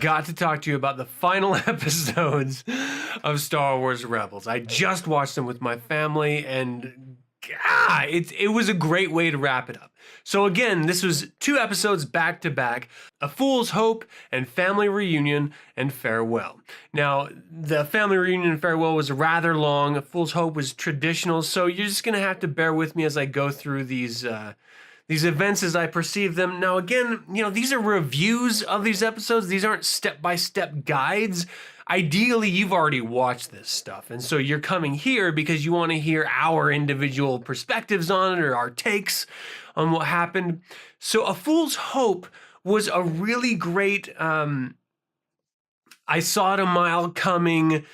got to talk to you about the final episodes of Star Wars Rebels. I just watched them with my family, and it was a great way to wrap it up. So again, this was 2 episodes back to back, A Fool's Hope and Family Reunion and Farewell. Now, the Family Reunion and Farewell was rather long. A Fool's Hope was traditional, so you're just going to have to bear with me as I go through these events as I perceive them. Now, again, these are reviews of these episodes. These aren't step-by-step guides. Ideally, you've already watched this stuff, and so you're coming here because you want to hear our individual perspectives on it or our takes on what happened. So A Fool's Hope was a really great, I saw it a mile coming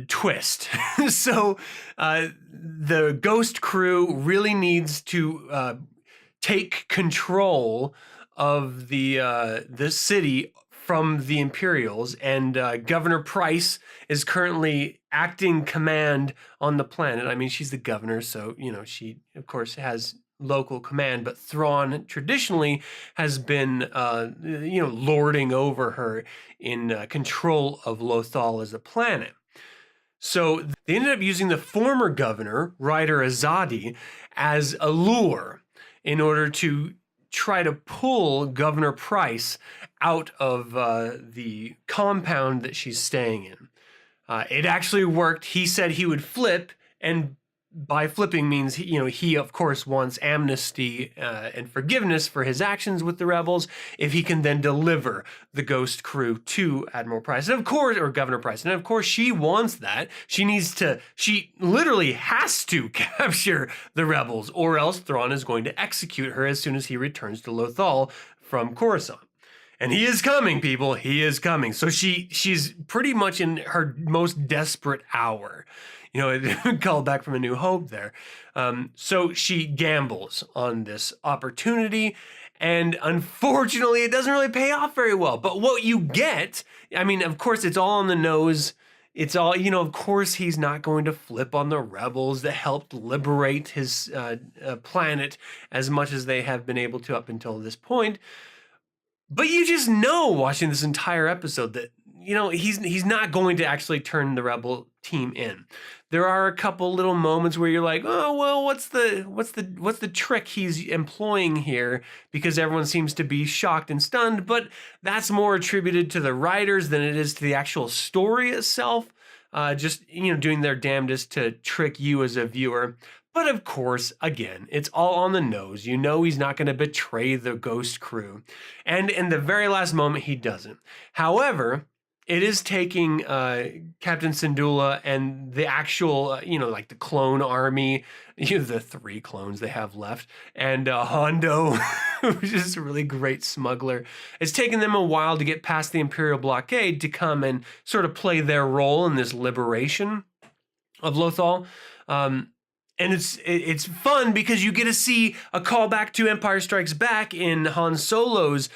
twist. So the Ghost crew really needs to take control of the city from the Imperials, and Governor Price is currently acting command on the planet. I mean, she's the governor, so she of course has local command, but Thrawn traditionally has been lording over her in control of Lothal as a planet. So they ended up using the former governor, Ryder Azadi, as a lure in order to try to pull Governor Price out of the compound that she's staying in. It actually worked. He said he would flip, and by flipping means he of course wants amnesty and forgiveness for his actions with the rebels if he can then deliver the Ghost crew to Admiral Price, and of course, or Governor Price, and of course she wants that. She literally has to capture the rebels, or else Thrawn is going to execute her as soon as he returns to Lothal from Coruscant. And he is coming, people. He is coming. So she's pretty much in her most desperate hour. Call back from A New Hope there. So she gambles on this opportunity, and unfortunately, it doesn't really pay off very well. But what you get, I mean, of course, it's all on the nose. It's all, of course, he's not going to flip on the rebels that helped liberate his planet as much as they have been able to up until this point. But you just know, watching this entire episode, that he's not going to actually turn the rebel team in. There are a couple little moments where you're like, oh well, what's the trick he's employing here? Because everyone seems to be shocked and stunned, but that's more attributed to the writers than it is to the actual story itself. Just doing their damnedest to trick you as a viewer. But of course, again, it's all on the nose. He's not going to betray the Ghost crew. And in the very last moment, he doesn't. However, it is taking Captain Syndulla and the actual, like the clone army, the 3 clones they have left, and Hondo, who's just a really great smuggler. It's taken them a while to get past the Imperial blockade to come and sort of play their role in this liberation of Lothal. And it's fun because you get to see a callback to Empire Strikes Back in Han Solo's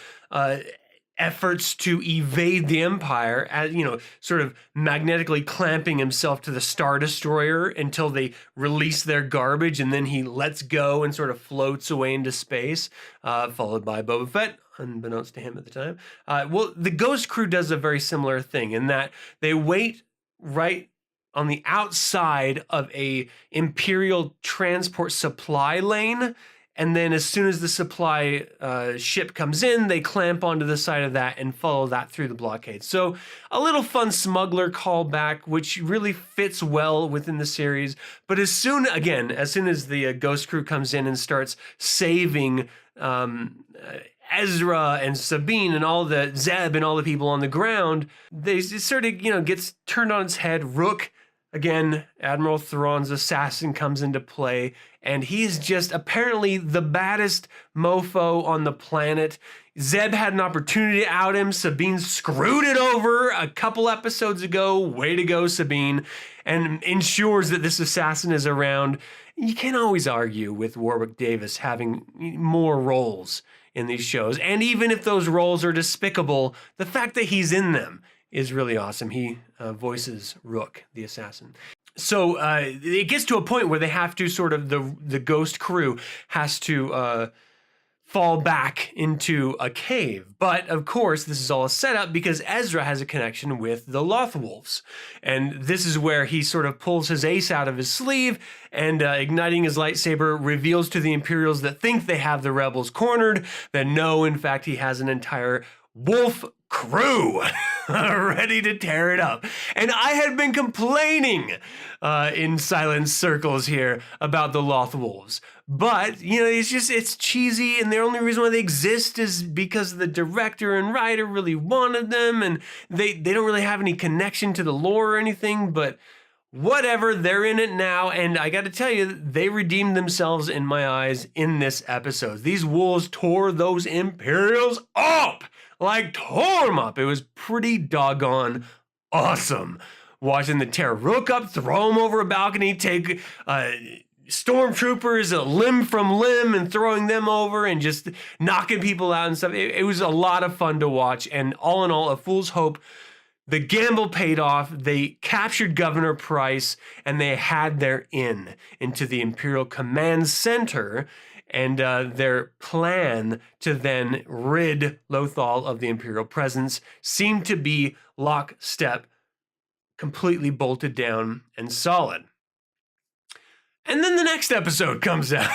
efforts to evade the Empire, as sort of magnetically clamping himself to the Star Destroyer until they release their garbage, and then he lets go and sort of floats away into space, followed by Boba Fett, unbeknownst to him at the time. Well, the Ghost crew does a very similar thing in that they wait right on the outside of a Imperial transport supply lane, and then as soon as the supply ship comes in, they clamp onto the side of that and follow that through the blockade. So a little fun smuggler callback, which really fits well within the series. But as soon as the Ghost crew comes in and starts saving Ezra and Sabine and all the Zeb and all the people on the ground, they sort of gets turned on its head. Rook, again, Admiral Thrawn's assassin, comes into play, and he's just apparently the baddest mofo on the planet. Zeb had an opportunity to out him. Sabine screwed it over a couple episodes ago. Way to go, Sabine. And ensures that this assassin is around. You can't always argue with Warwick Davis having more roles in these shows. And even if those roles are despicable, the fact that he's in them is really awesome. He voices Rook, the assassin. So it gets to a point where they have to sort of, the Ghost crew has to fall back into a cave. But of course, this is all a setup because Ezra has a connection with the Lothwolves. And this is where he sort of pulls his ace out of his sleeve and igniting his lightsaber reveals to the Imperials that think they have the rebels cornered that no, in fact, he has an entire wolf crew ready to tear it up. And I had been complaining in silent circles here about the Lothwolves. But, you know, it's cheesy, and the only reason why they exist is because the director and writer really wanted them, and they don't really have any connection to the lore or anything, but whatever, they're in it now, and I gotta tell you, they redeemed themselves in my eyes in this episode. These wolves tore those Imperials up! Like, tore them up! It was pretty doggone awesome. Watching the tear Rook up, throw him over a balcony, take stormtroopers limb from limb and throwing them over and just knocking people out and stuff. It was a lot of fun to watch, and all in all, A Fool's Hope. The gamble paid off. They captured Governor Price, and they had their into the Imperial Command Center, and their plan to then rid Lothal of the Imperial presence seemed to be lockstep, completely bolted down and solid. And then the next episode comes out.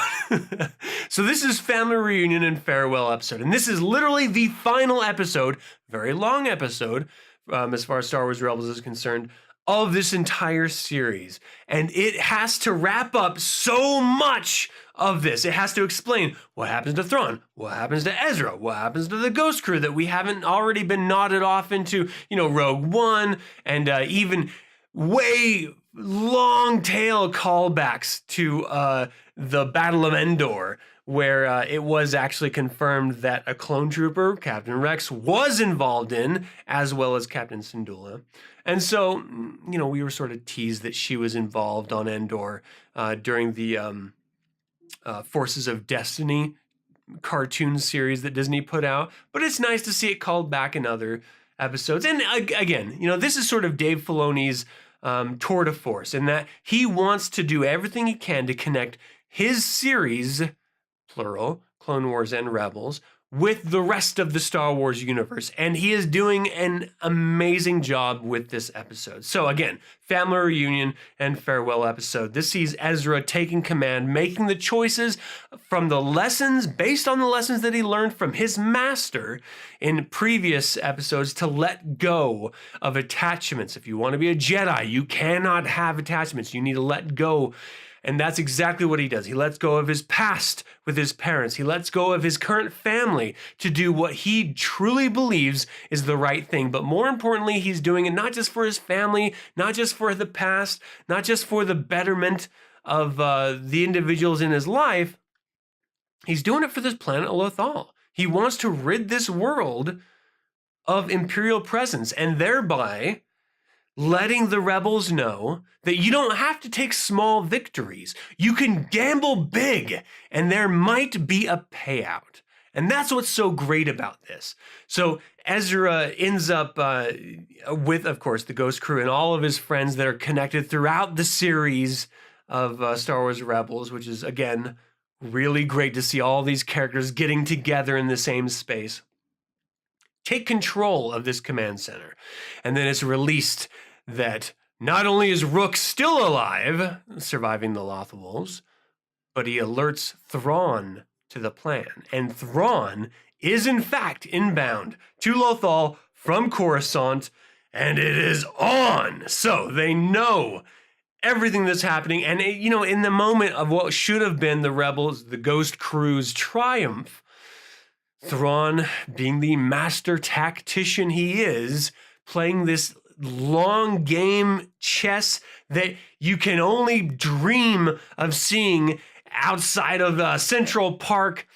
So this is Family Reunion and Farewell episode. And this is literally the final episode, very long episode, as far as Star Wars Rebels is concerned, of this entire series. And it has to wrap up so much of this. It has to explain what happens to Thrawn, what happens to Ezra, what happens to the Ghost Crew that we haven't already been nodded off into, you know, Rogue One, and even way long tail callbacks to the Battle of Endor, where it was actually confirmed that a clone trooper, Captain Rex, was involved in, as well as Captain Syndulla. And so, you know, we were sort of teased that she was involved on Endor during the Forces of Destiny cartoon series that Disney put out. But it's nice to see it called back in other episodes. And again, you know, this is sort of Dave Filoni's tour de force, in that he wants to do everything he can to connect his series, plural, Clone Wars and Rebels, with the rest of the Star Wars universe. And he is doing an amazing job with this episode. So again, Family Reunion and Farewell episode. This sees Ezra taking command, making the choices from the lessons, based on the lessons that he learned from his master in previous episodes, to let go of attachments. If you want to be a Jedi, you cannot have attachments. You need to let go. And that's exactly what he does. He lets go of his past with his parents. He lets go of his current family to do what he truly believes is the right thing. But more importantly, he's doing it not just for his family, not just for the past, not just for the betterment of the individuals in his life. He's doing it for this planet Lothal. He wants to rid this world of Imperial presence, and thereby letting the rebels know that you don't have to take small victories. You can gamble big, and there might be a payout. And that's what's so great about this. So Ezra ends up with, of course, the Ghost Crew and all of his friends that are connected throughout the series of Star Wars Rebels, which is, again, really great to see all these characters getting together in the same space. Take control of this command center. And then it's released that not only is Rook still alive, surviving the Lothwolves, but he alerts Thrawn to the plan. And Thrawn is in fact inbound to Lothal from Coruscant, and it is on. So they know everything that's happening. And, you know, in the moment of what should have been the Rebels, the Ghost Crew's triumph, Thrawn, being the master tactician he is, playing this long game chess that you can only dream of seeing outside of Central Park,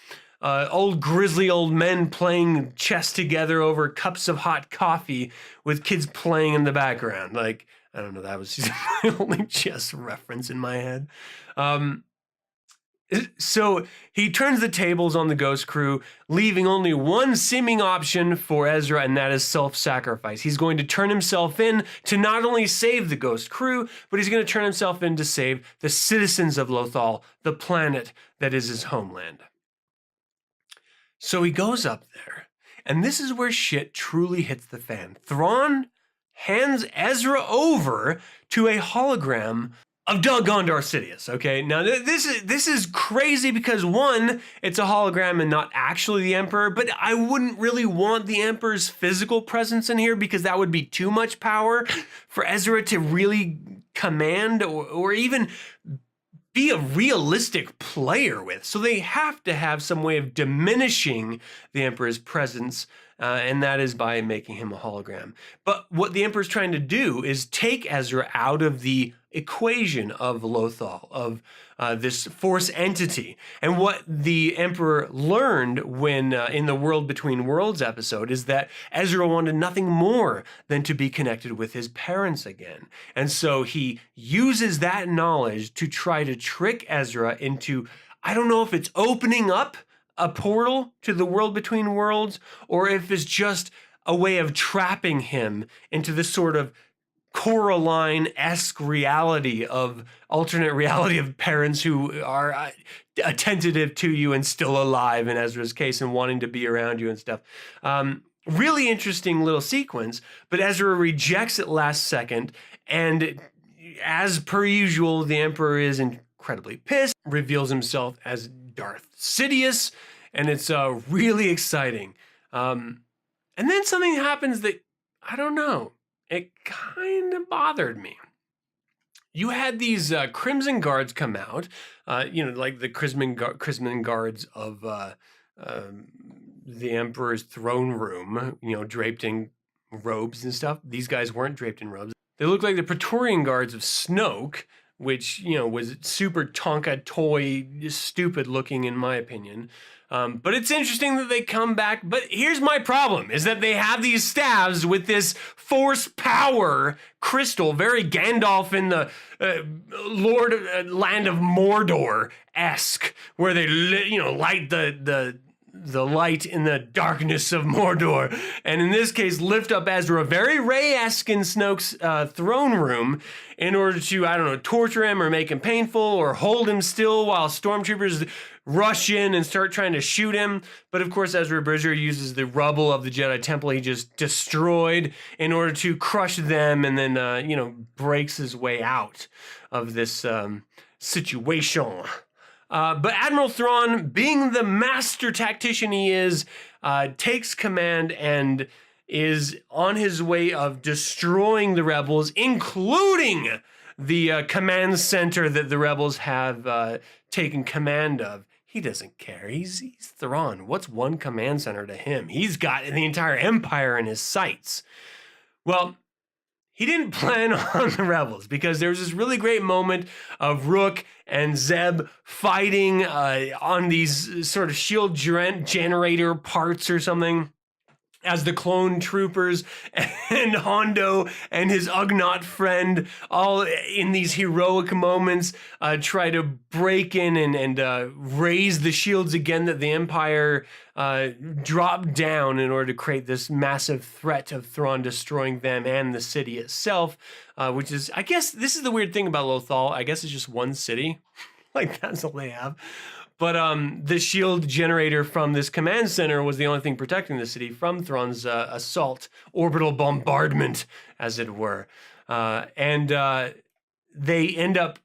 old grizzly old men playing chess together over cups of hot coffee with kids playing in the background. Like, I don't know, that was my only chess reference in my head. So he turns the tables on the Ghost Crew, leaving only one seeming option for Ezra, and that is self-sacrifice. He's going to turn himself in to not only save the Ghost Crew, but he's going to turn himself in to save the citizens of Lothal, the planet that is his homeland. So he goes up there, and this is where shit truly hits the fan. Thrawn hands Ezra over to a hologram of doggone Darth Sidious. Okay, now this is crazy because one, it's a hologram and not actually the Emperor, but I wouldn't really want the Emperor's physical presence in here because that would be too much power for Ezra to really command or even be a realistic player with. So they have to have some way of diminishing the Emperor's presence, and that is by making him a hologram. But what the Emperor's trying to do is take Ezra out of the equation of Lothal, of this force entity. And what the Emperor learned when in the World Between Worlds episode is that Ezra wanted nothing more than to be connected with his parents again. And so he uses that knowledge to try to trick Ezra into, I don't know if it's opening up a portal to the World Between Worlds, or if it's just a way of trapping him into this sort of Coraline-esque reality of alternate reality of parents who are attentive to you and still alive in Ezra's case and wanting to be around you and stuff. Really interesting little sequence, but Ezra rejects it last second, and as per usual, the Emperor is incredibly pissed, reveals himself as Darth Sidious, and it's really exciting. And then something happens that, I don't know, it kind of bothered me. You had these Crimson Guards come out, like the Crimson Guards of the Emperor's throne room, draped in robes and stuff. These guys weren't draped in robes. They looked like the Praetorian Guards of Snoke, which, was super Tonka toy, stupid looking in my opinion. But it's interesting that they come back. But here's my problem, is that they have these staves with this force power crystal, very Gandalf in the Land of Mordor-esque, where they light the light in the darkness of Mordor, and in this case lift up Ezra very Rey-esque in Snoke's throne room in order to, I don't know, torture him or make him painful or hold him still while stormtroopers rush in and start trying to shoot him. But of course Ezra Bridger uses the rubble of the Jedi Temple he just destroyed in order to crush them, and then breaks his way out of this situation. But Admiral Thrawn, being the master tactician he is, takes command and is on his way of destroying the rebels, including the command center that the rebels have taken command of. He doesn't care. He's Thrawn. What's one command center to him? He's got the entire empire in his sights. Well, he didn't plan on the rebels, because there was this really great moment of Rook and Zeb fighting on these sort of shield generator parts or something, as the clone troopers and Hondo and his Ugnaught friend, all in these heroic moments, try to break in and raise the shields again that the Empire dropped down in order to create this massive threat of Thrawn destroying them and the city itself, which is, I guess, this is the weird thing about Lothal. I guess it's just one city. Like, that's all they have. But the shield generator from this command center was the only thing protecting the city from Thrawn's assault, orbital bombardment, as it were. And they end up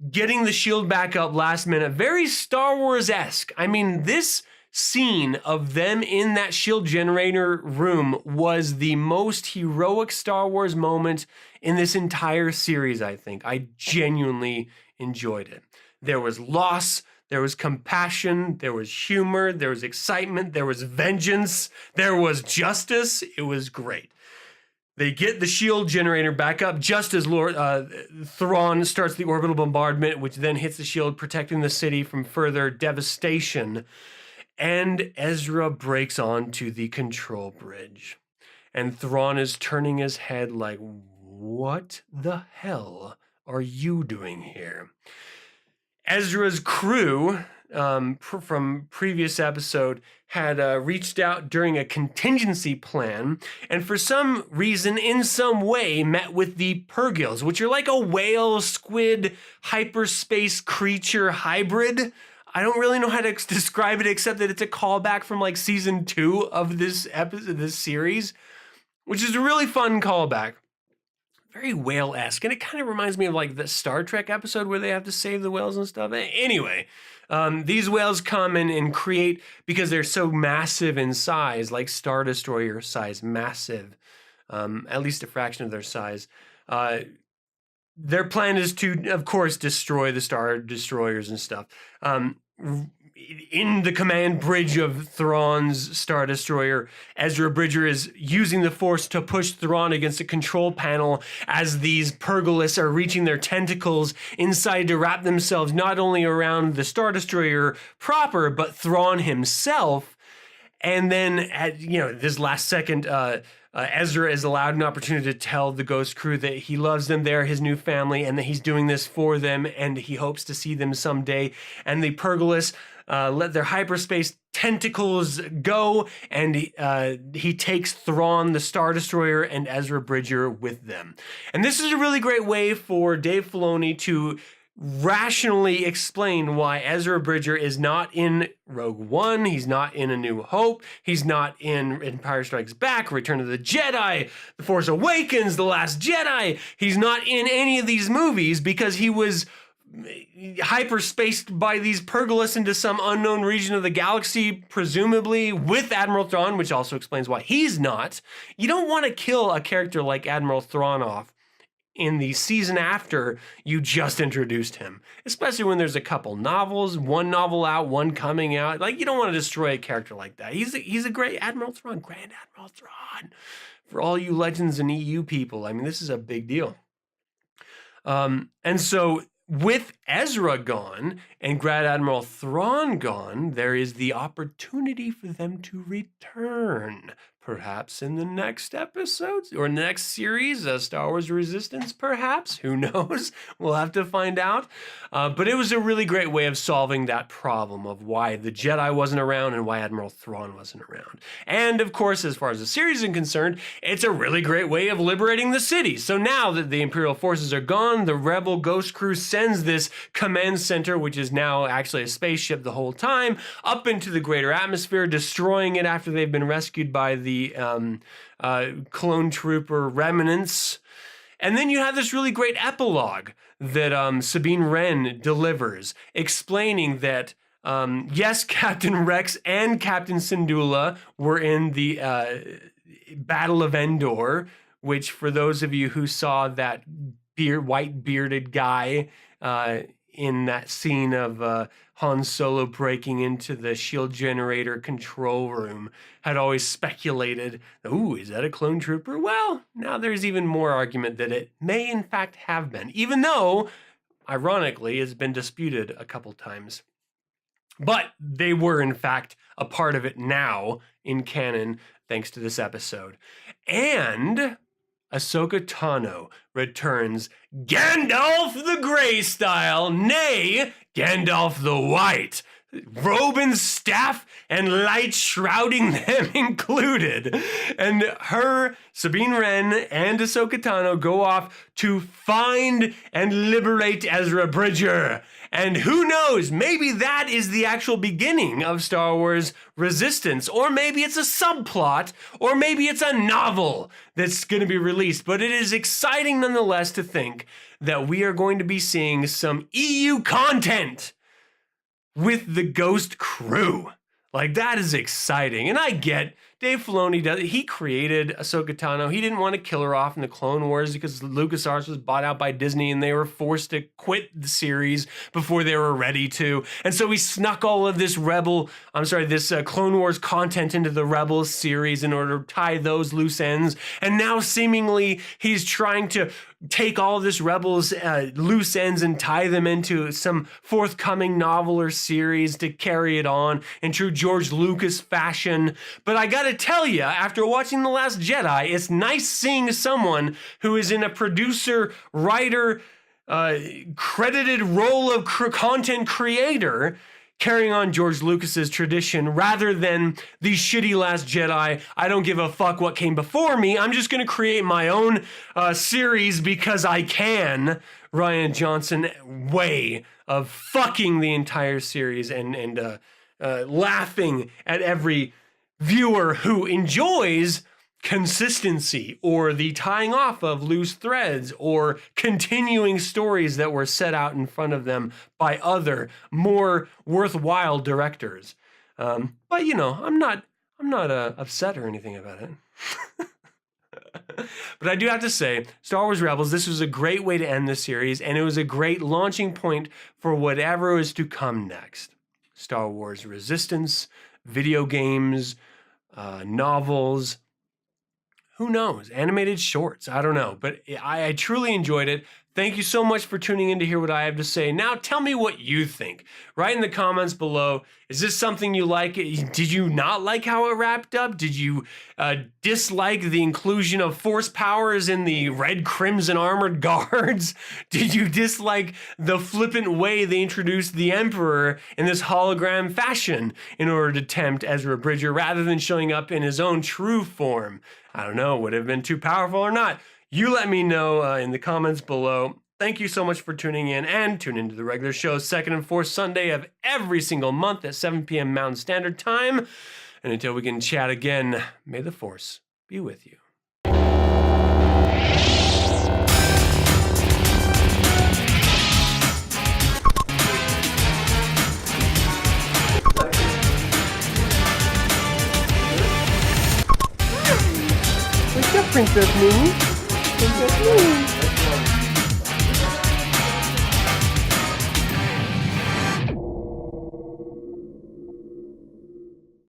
getting the shield back up last minute. Very Star Wars-esque. I mean, this scene of them in that shield generator room was the most heroic Star Wars moment in this entire series, I think. I genuinely enjoyed it. There was loss, there was compassion, there was humor, there was excitement, there was vengeance, there was justice. It was great. They get the shield generator back up just as Thrawn starts the orbital bombardment, which then hits the shield, protecting the city from further devastation. And Ezra breaks onto the control bridge. And Thrawn is turning his head like, what the hell are you doing here? Ezra's crew from previous episode had reached out during a contingency plan, and for some reason, in some way, met with the Purgils, which are like a whale squid hyperspace creature hybrid. I don't really know how to describe it except that it's a callback from like season 2 of this episode, this series, which is a really fun callback. Very whale-esque, and it kind of reminds me of like the Star Trek episode where they have to save the whales and stuff. Anyway, these whales come and create, because they're so massive in size, like Star Destroyer size, massive, at least a fraction of their size. Their plan is to, of course, destroy the Star Destroyers and stuff. In the command bridge of Thrawn's Star Destroyer, Ezra Bridger is using the Force to push Thrawn against a control panel as these Pergolas are reaching their tentacles inside to wrap themselves not only around the Star Destroyer proper, but Thrawn himself. And then at this last second, Ezra is allowed an opportunity to tell the Ghost Crew that he loves them, they're his new family, and that he's doing this for them, and he hopes to see them someday. And the Pergolas let their hyperspace tentacles go, and he takes Thrawn, the Star Destroyer, and Ezra Bridger with them. And this is a really great way for Dave Filoni to rationally explain why Ezra Bridger is not in Rogue One, he's not in A New Hope, he's not in Empire Strikes Back, Return of the Jedi, The Force Awakens, The Last Jedi. He's not in any of these movies because he was hyperspaced by these Pergolas into some unknown region of the galaxy, presumably with Admiral Thrawn, which also explains why he's not. You don't want to kill a character like Admiral Thrawn off in the season after you just introduced him, especially when there's a couple novels, one novel out, one coming out. Like, you don't want to destroy a character like that. He's a great Admiral Thrawn, Grand Admiral Thrawn. For all you Legends and EU people, I mean, this is a big deal. And so with Ezra gone and Grand Admiral Thrawn gone, there is the opportunity for them to return. Perhaps in the next episodes or next series, Star Wars Resistance, perhaps. Who knows? We'll have to find out. But it was a really great way of solving that problem of why the Jedi wasn't around and why Admiral Thrawn wasn't around. And of course, as far as the series is concerned, it's a really great way of liberating the city. So now that the Imperial forces are gone, the Rebel Ghost Crew sends this command center, which is now actually a spaceship the whole time, up into the greater atmosphere, destroying it after they've been rescued by the clone trooper remnants. And then you have this really great epilogue that Sabine Wren delivers, explaining that yes, Captain Rex and Captain Syndulla were in the Battle of Endor, which for those of you who saw that white bearded guy in that scene of Han Solo breaking into the shield generator control room had always speculated, ooh, is that a clone trooper? Well, now there's even more argument that it may in fact have been, even though, ironically, it's been disputed a couple times. But they were in fact a part of it now in canon, thanks to this episode. And Ahsoka Tano returns Gandalf the Grey style, nay, Gandalf the White, robe and staff and light shrouding them included. And her, Sabine Wren, and Ahsoka Tano go off to find and liberate Ezra Bridger. And who knows, maybe that is the actual beginning of Star Wars Resistance, or maybe it's a subplot, or maybe it's a novel that's going to be released. But it is exciting nonetheless to think that we are going to be seeing some EU content with the Ghost Crew. Like, that is exciting. And I get Dave Filoni he created Ahsoka Tano. He didn't want to kill her off in the Clone Wars because LucasArts was bought out by Disney and they were forced to quit the series before they were ready to. And so he snuck all of this Clone Wars content into the Rebels series in order to tie those loose ends. And now seemingly he's trying to take all of this Rebels loose ends and tie them into some forthcoming novel or series to carry it on in true George Lucas fashion. But I gotta tell you, after watching The Last Jedi, it's nice seeing someone who is in a producer, writer, credited role of content creator carrying on George Lucas's tradition rather than the shitty Last Jedi, I don't give a fuck what came before me, I'm just going to create my own series because I can, Rian Johnson way of fucking the entire series and laughing at every viewer who enjoys consistency or the tying off of loose threads or continuing stories that were set out in front of them by other more worthwhile directors. But you know, I'm not upset or anything about it. But I do have to say, Star Wars Rebels, this was a great way to end the series, and it was a great launching point for whatever is to come next. Star Wars Resistance, video games, novels, who knows? Animated shorts. I don't know. But I truly enjoyed it. Thank you so much for tuning in to hear what I have to say. Now tell me what you think. Write in the comments below. Is this something you like? Did you not like how it wrapped up? Did you dislike the inclusion of force powers in the red crimson armored guards? Did you dislike the flippant way they introduced the Emperor in this hologram fashion in order to tempt Ezra Bridger rather than showing up in his own true form? I don't know, would it have been too powerful or not? You let me know in the comments below. Thank you so much for tuning in, and tune into the regular show second and fourth Sunday of every single month at 7 p.m. Mountain Standard Time. And until we can chat again, may the Force be with you. Princess Moon. Princess Moon.